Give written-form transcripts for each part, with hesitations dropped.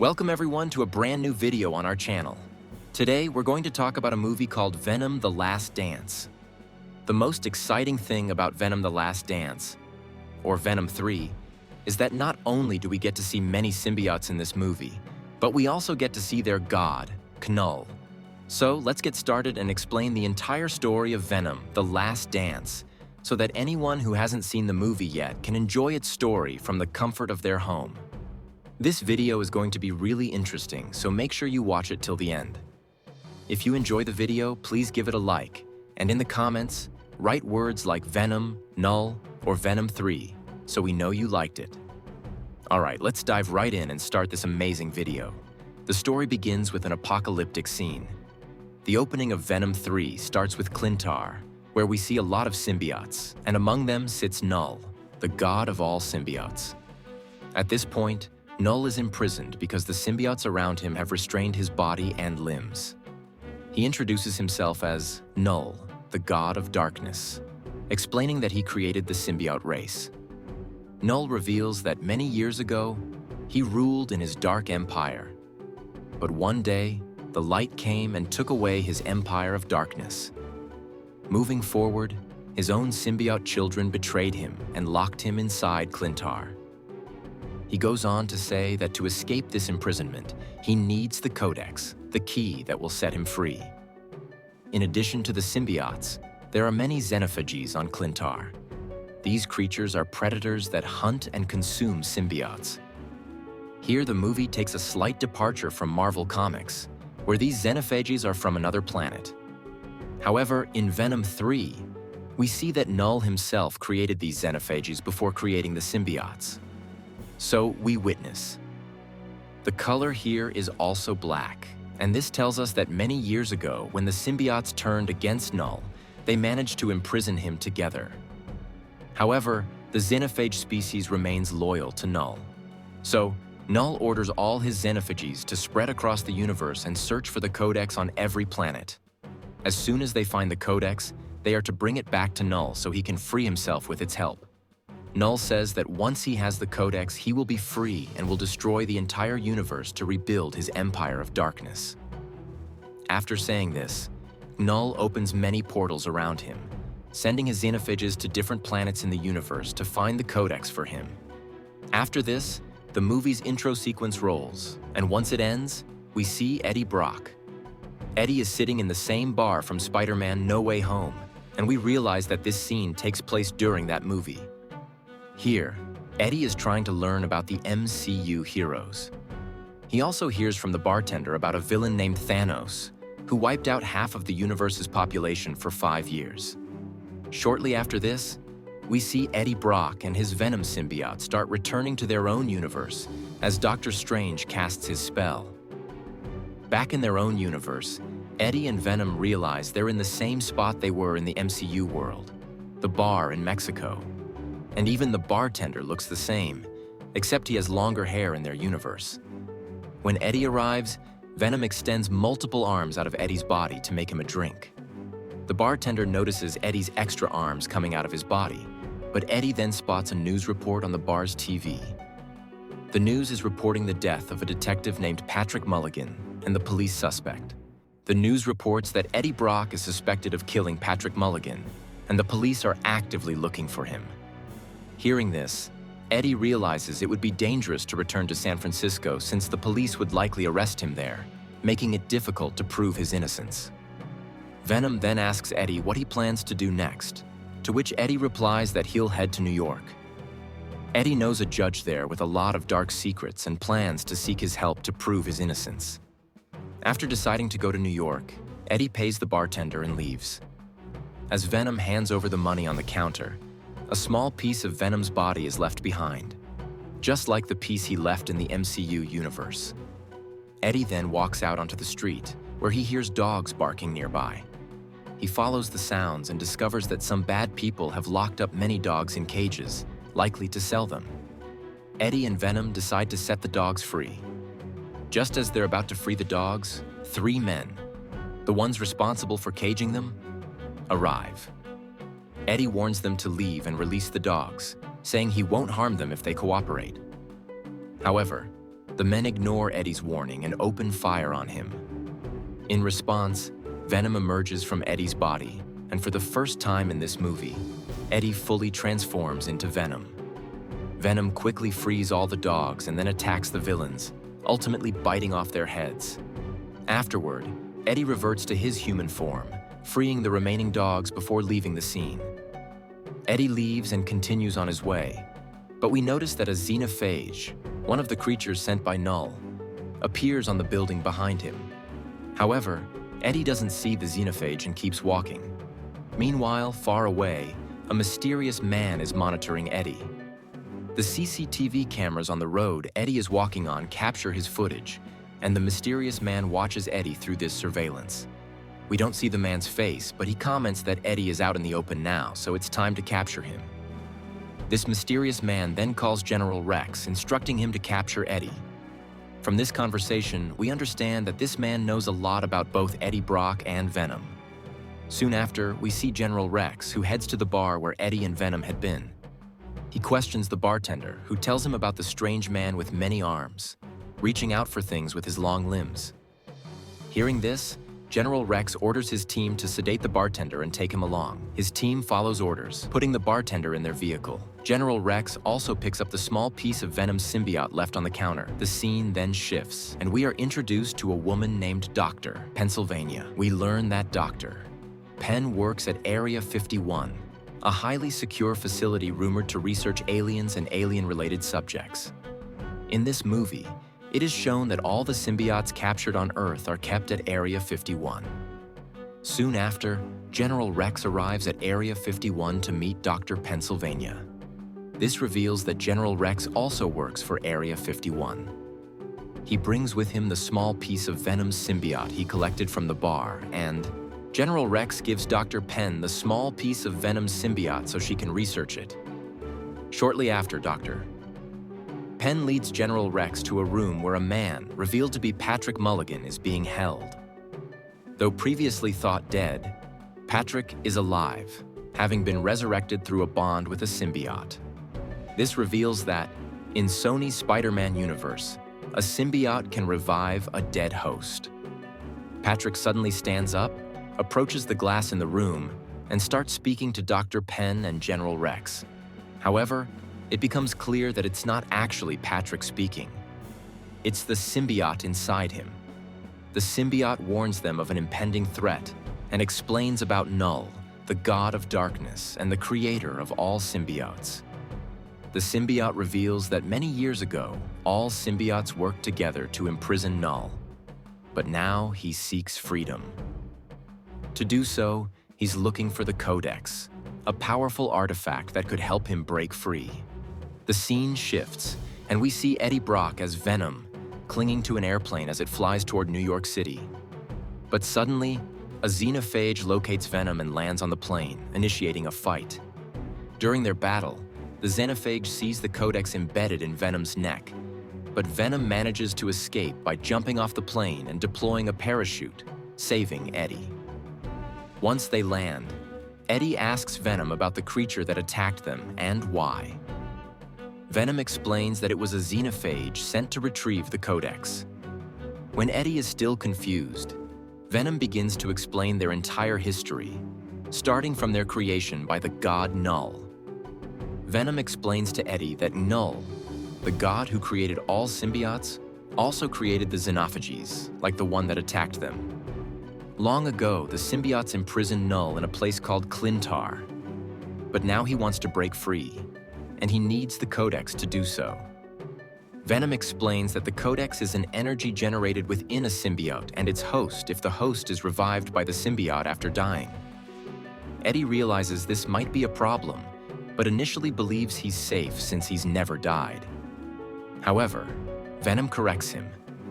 Welcome everyone to a brand new video on our channel. Today we're going to talk about a movie called Venom: The Last Dance. The most exciting thing about Venom: The Last Dance, or Venom 3, is that not only do we get to see many symbiotes in this movie, but we also get to see their god, Knull. So let's get started and explain the entire story of Venom: The Last Dance, so that anyone who hasn't seen the movie yet can enjoy its story from the comfort of their home. This video is going to be really interesting, so make sure you watch it till the end. If you enjoy the video, please give it a like, and in the comments, write words like Venom, Knull, or Venom 3, so we know you liked it. Alright, let's dive right in and start this amazing video. The story begins with an apocalyptic scene. The opening of Venom 3 starts with Clintar, where we see a lot of symbiotes, and among them sits Knull, the god of all symbiotes. At this point, Knull is imprisoned because the symbiotes around him have restrained his body and limbs. He introduces himself as Knull, the god of darkness, explaining that he created the symbiote race. Knull reveals that many years ago, he ruled in his dark empire. But one day, the light came and took away his empire of darkness. Moving forward, his own symbiote children betrayed him and locked him inside Clintar. He goes on to say that to escape this imprisonment, he needs the Codex, the key that will set him free. In addition to the symbiotes, there are many Genophages on Clintar. These creatures are predators that hunt and consume symbiotes. Here, the movie takes a slight departure from Marvel Comics, where these Genophages are from another planet. However, in Venom 3, we see that Knull himself created these Genophages before creating the symbiotes. So we witness. The color here is also black, and this tells us that many years ago, when the symbiotes turned against Knull, they managed to imprison him together. However, the Genophage species remains loyal to Knull. So, Knull orders all his Genophages to spread across the universe and search for the Codex on every planet. As soon as they find the Codex, they are to bring it back to Knull so he can free himself with its help. Knull says that once he has the Codex, he will be free and will destroy the entire universe to rebuild his empire of darkness. After saying this, Knull opens many portals around him, sending his Genophages to different planets in the universe to find the Codex for him. After this, the movie's intro sequence rolls, and once it ends, we see Eddie Brock. Eddie is sitting in the same bar from Spider-Man: No Way Home, and we realize that this scene takes place during that movie. Here, Eddie is trying to learn about the MCU heroes. He also hears from the bartender about a villain named Thanos, who wiped out half of the universe's population for 5 years. Shortly after this, we see Eddie Brock and his Venom symbiote start returning to their own universe as Doctor Strange casts his spell. Back in their own universe, Eddie and Venom realize they're in the same spot they were in the MCU world, the bar in Mexico. And even the bartender looks the same, except he has longer hair in their universe. When Eddie arrives, Venom extends multiple arms out of Eddie's body to make him a drink. The bartender notices Eddie's extra arms coming out of his body, but Eddie then spots a news report on the bar's TV. The news is reporting the death of a detective named Patrick Mulligan and the police suspect. The news reports that Eddie Brock is suspected of killing Patrick Mulligan, and the police are actively looking for him. Hearing this, Eddie realizes it would be dangerous to return to San Francisco since the police would likely arrest him there, making it difficult to prove his innocence. Venom then asks Eddie what he plans to do next, to which Eddie replies that he'll head to New York. Eddie knows a judge there with a lot of dark secrets and plans to seek his help to prove his innocence. After deciding to go to New York, Eddie pays the bartender and leaves. As Venom hands over the money on the counter, a small piece of Venom's body is left behind, just like the piece he left in the MCU universe. Eddie then walks out onto the street, where he hears dogs barking nearby. He follows the sounds and discovers that some bad people have locked up many dogs in cages, likely to sell them. Eddie and Venom decide to set the dogs free. Just as they're about to free the dogs, 3 men, the ones responsible for caging them, arrive. Eddie warns them to leave and release the dogs, saying he won't harm them if they cooperate. However, The men ignore Eddie's warning and open fire on him. In response, Venom emerges from Eddie's body, and for the first time in this movie, Eddie fully transforms into Venom. Venom quickly frees all the dogs and then attacks the villains, ultimately biting off their heads. Afterward, Eddie reverts to his human form, freeing the remaining dogs before leaving the scene. Eddie leaves and continues on his way, but we notice that a Genophage, one of the creatures sent by Null, appears on the building behind him. However, Eddie doesn't see the Genophage and keeps walking. Meanwhile, far away, a mysterious man is monitoring Eddie. The CCTV cameras on the road Eddie is walking on capture his footage, and the mysterious man watches Eddie through this surveillance. We don't see the man's face, but he comments that Eddie is out in the open now, so it's time to capture him. This mysterious man then calls General Rex, instructing him to capture Eddie. From this conversation, we understand that this man knows a lot about both Eddie Brock and Venom. Soon after, we see General Rex, who heads to the bar where Eddie and Venom had been. He questions the bartender, who tells him about the strange man with many arms, reaching out for things with his long limbs. Hearing this, General Rex orders his team to sedate the bartender and take him along. His team follows orders, putting the bartender in their vehicle. General Rex also picks up the small piece of Venom's symbiote left on the counter. The scene then shifts, and we are introduced to a woman named Dr. Pennsylvania. We learn that Dr. Penn works at Area 51, a highly secure facility rumored to research aliens and alien-related subjects. In this movie, it is shown that all the symbiotes captured on Earth are kept at Area 51. Soon after, General Rex arrives at Area 51 to meet Dr. Pennsylvania. This reveals that General Rex also works for Area 51. He brings with him the small piece of Venom's symbiote he collected from the bar, and General Rex gives Dr. Penn the small piece of Venom's symbiote so she can research it. Shortly after, Dr. Penn leads General Rex to a room where a man, revealed to be Patrick Mulligan, is being held. Though previously thought dead, Patrick is alive, having been resurrected through a bond with a symbiote. This reveals that, in Sony's Spider-Man universe, a symbiote can revive a dead host. Patrick suddenly stands up, approaches the glass in the room, and starts speaking to Dr. Penn and General Rex. However, it becomes clear that it's not actually Patrick speaking. It's the symbiote inside him. The symbiote warns them of an impending threat and explains about Null, the god of darkness and the creator of all symbiotes. The symbiote reveals that many years ago, all symbiotes worked together to imprison Null. But now he seeks freedom. To do so, he's looking for the Codex, a powerful artifact that could help him break free. The scene shifts, and we see Eddie Brock as Venom, clinging to an airplane as it flies toward New York City. But suddenly, a Genophage locates Venom and lands on the plane, initiating a fight. During their battle, the Genophage sees the Codex embedded in Venom's neck, but Venom manages to escape by jumping off the plane and deploying a parachute, saving Eddie. Once they land, Eddie asks Venom about the creature that attacked them and why. Venom explains that it was a Genophage sent to retrieve the Codex. When Eddie is still confused, Venom begins to explain their entire history, starting from their creation by the god Null. Venom explains to Eddie that Null, the god who created all symbiotes, also created the Genophages, like the one that attacked them. Long ago, the symbiotes imprisoned Null in a place called Clintar, but now he wants to break free, and he needs the Codex to do so. Venom explains that the Codex is an energy generated within a symbiote and its host if the host is revived by the symbiote after dying. Eddie realizes this might be a problem, but initially believes he's safe since he's never died. However, Venom corrects him,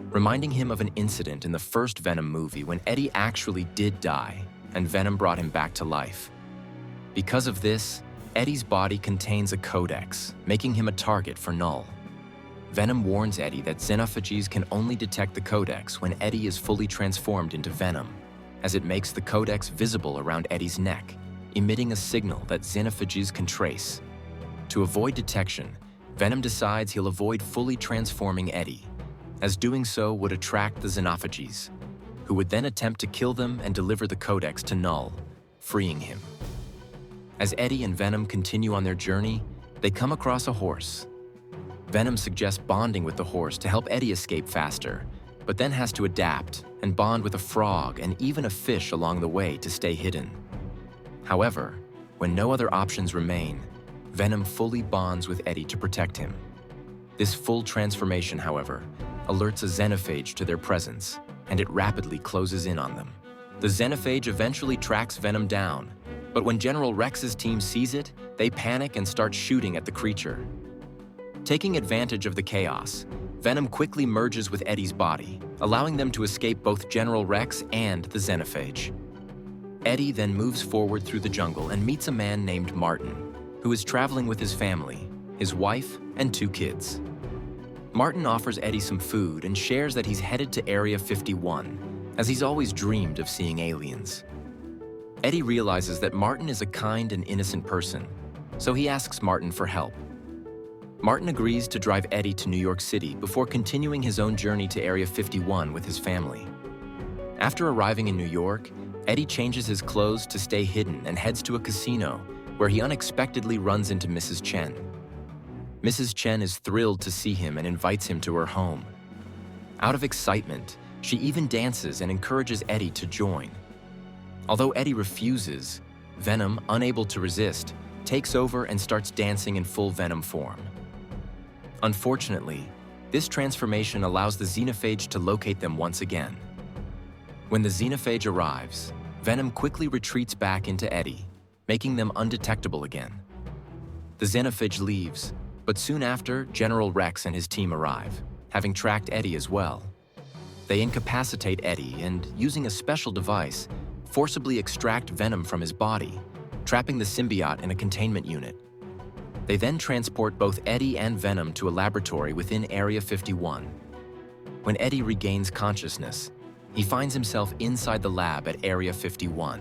reminding him of an incident in the first Venom movie when Eddie actually did die, and Venom brought him back to life. Because of this, Eddie's body contains a Codex, making him a target for Null. Venom warns Eddie that Genophages can only detect the Codex when Eddie is fully transformed into Venom, as it makes the Codex visible around Eddie's neck, emitting a signal that Genophages can trace. To avoid detection, Venom decides he'll avoid fully transforming Eddie, as doing so would attract the Genophages, who would then attempt to kill them and deliver the Codex to Null, freeing him. As Eddie and Venom continue on their journey, they come across a horse. Venom suggests bonding with the horse to help Eddie escape faster, but then has to adapt and bond with a frog and even a fish along the way to stay hidden. However, when no other options remain, Venom fully bonds with Eddie to protect him. This full transformation, however, alerts a Genophage to their presence, and it rapidly closes in on them. The Genophage eventually tracks Venom down, but when General Rex's team sees it, they panic and start shooting at the creature. Taking advantage of the chaos, Venom quickly merges with Eddie's body, allowing them to escape both General Rex and the Genophage. Eddie then moves forward through the jungle and meets a man named Martin, who is traveling with his family, his wife, and 2 kids. Martin offers Eddie some food and shares that he's headed to Area 51, as he's always dreamed of seeing aliens. Eddie realizes that Martin is a kind and innocent person, so he asks Martin for help. Martin agrees to drive Eddie to New York City before continuing his own journey to Area 51 with his family. After arriving in New York, Eddie changes his clothes to stay hidden and heads to a casino where he unexpectedly runs into Mrs. Chen. Mrs. Chen is thrilled to see him and invites him to her home. Out of excitement, she even dances and encourages Eddie to join. Although Eddie refuses, Venom, unable to resist, takes over and starts dancing in full Venom form. Unfortunately, this transformation allows the Genophage to locate them once again. When the Genophage arrives, Venom quickly retreats back into Eddie, making them undetectable again. The Genophage leaves, but soon after, General Rex and his team arrive, having tracked Eddie as well. They incapacitate Eddie and, using a special device, forcibly extract Venom from his body, trapping the symbiote in a containment unit. They then transport both Eddie and Venom to a laboratory within Area 51. When Eddie regains consciousness, he finds himself inside the lab at Area 51.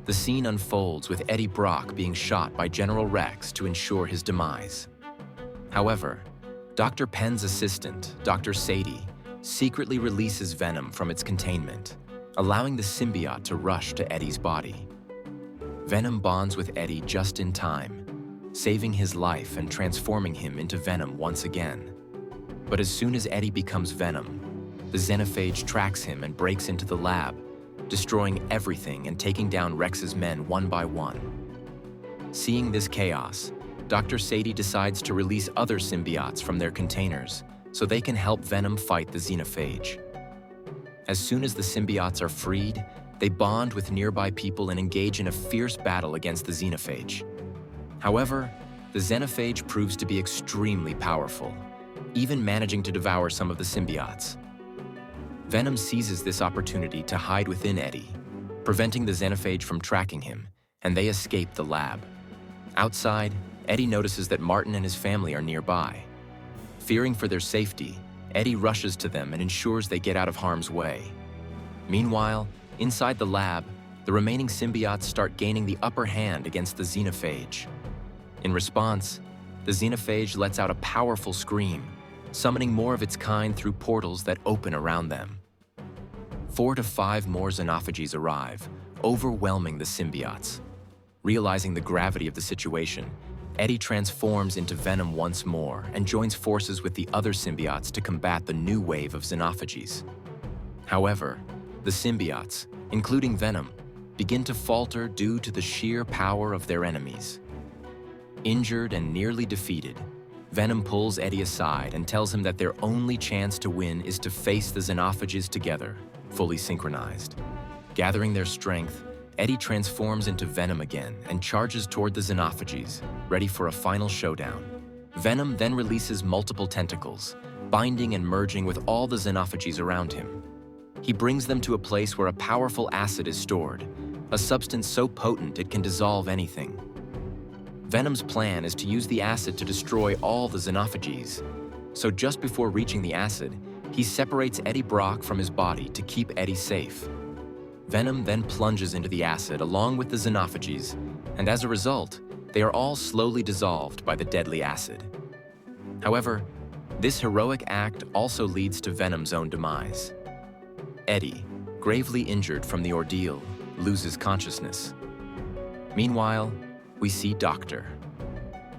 The scene unfolds with Eddie Brock being shot by General Rex to ensure his demise. However, Dr. Penn's assistant, Dr. Sadie, secretly releases Venom from its containment, allowing the symbiote to rush to Eddie's body. Venom bonds with Eddie just in time, saving his life and transforming him into Venom once again. But as soon as Eddie becomes Venom, the Genophage tracks him and breaks into the lab, destroying everything and taking down Rex's men one by one. Seeing this chaos, Dr. Sadie decides to release other symbiotes from their containers so they can help Venom fight the Genophage. As soon as the symbiotes are freed, they bond with nearby people and engage in a fierce battle against the Genophage. However, the Genophage proves to be extremely powerful, even managing to devour some of the symbiotes. Venom seizes this opportunity to hide within Eddie, preventing the Genophage from tracking him, and they escape the lab. Outside, Eddie notices that Martin and his family are nearby. Fearing for their safety, Eddie rushes to them and ensures they get out of harm's way. Meanwhile, inside the lab, the remaining symbiotes start gaining the upper hand against the Genophage. In response, the Genophage lets out a powerful scream, summoning more of its kind through portals that open around them. 4 to 5 more Genophages arrive, overwhelming the symbiotes. Realizing the gravity of the situation, Eddie transforms into Venom once more and joins forces with the other symbiotes to combat the new wave of Genophages. However, the symbiotes, including Venom, begin to falter due to the sheer power of their enemies. Injured and nearly defeated, Venom pulls Eddie aside and tells him that their only chance to win is to face the Genophages together, fully synchronized. Gathering their strength, Eddie transforms into Venom again and charges toward the Genophages, ready for a final showdown. Venom then releases multiple tentacles, binding and merging with all the Genophages around him. He brings them to a place where a powerful acid is stored, a substance so potent it can dissolve anything. Venom's plan is to use the acid to destroy all the Genophages, so just before reaching the acid, he separates Eddie Brock from his body to keep Eddie safe. Venom then plunges into the acid along with the Genophages, and as a result, they are all slowly dissolved by the deadly acid. However, This heroic act also leads to Venom's own demise. Eddie, gravely injured from the ordeal, loses consciousness. Meanwhile, we see Dr.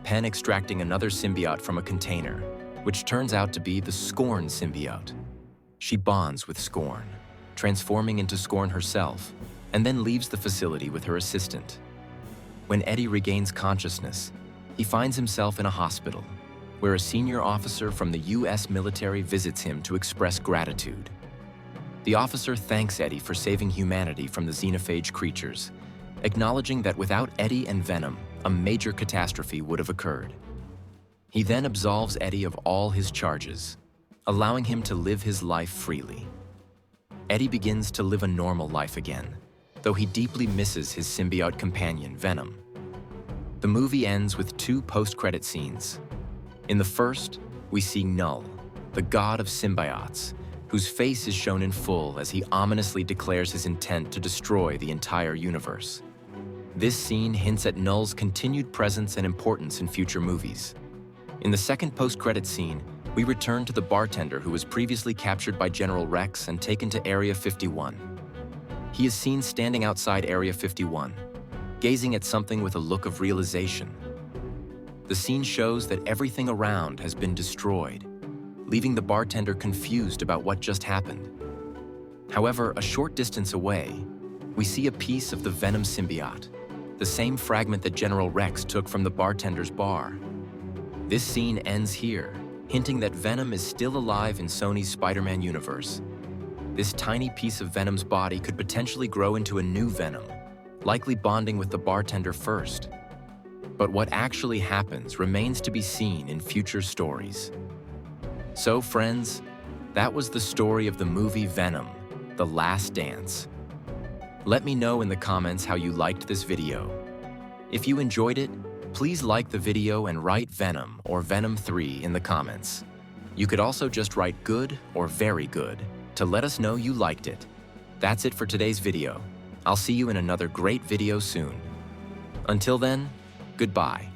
Penn extracting another symbiote from a container, which turns out to be the Scorn symbiote. She bonds with Scorn, transforming into Scorn herself, and then leaves the facility with her assistant. When Eddie regains consciousness, he finds himself in a hospital, where a senior officer from the US military visits him to express gratitude. The officer thanks Eddie for saving humanity from the Genophage creatures, acknowledging that without Eddie and Venom, a major catastrophe would have occurred. He then absolves Eddie of all his charges, allowing him to live his life freely. Eddie begins to live a normal life again, though he deeply misses his symbiote companion, Venom. The movie ends with 2 post-credit scenes. In the first, we see Null, the god of symbiotes, whose face is shown in full as he ominously declares his intent to destroy the entire universe. This scene hints at Null's continued presence and importance in future movies. In the second post-credit scene, we return to the bartender who was previously captured by General Rex and taken to Area 51. He is seen standing outside Area 51, gazing at something with a look of realization. The scene shows that everything around has been destroyed, leaving the bartender confused about what just happened. However, a short distance away, we see a piece of the Venom symbiote, the same fragment that General Rex took from the bartender's bar. This scene ends here, hinting that Venom is still alive in Sony's Spider-Man universe. This tiny piece of Venom's body could potentially grow into a new Venom, likely bonding with the bartender first. But what actually happens remains to be seen in future stories. So friends, that was the story of the movie Venom, The Last Dance. Let me know in the comments how you liked this video. If you enjoyed it, please like the video and write Venom or Venom 3 in the comments. You could also just write good or very good to let us know you liked it. That's it for today's video. I'll see you in another great video soon. Until then, goodbye.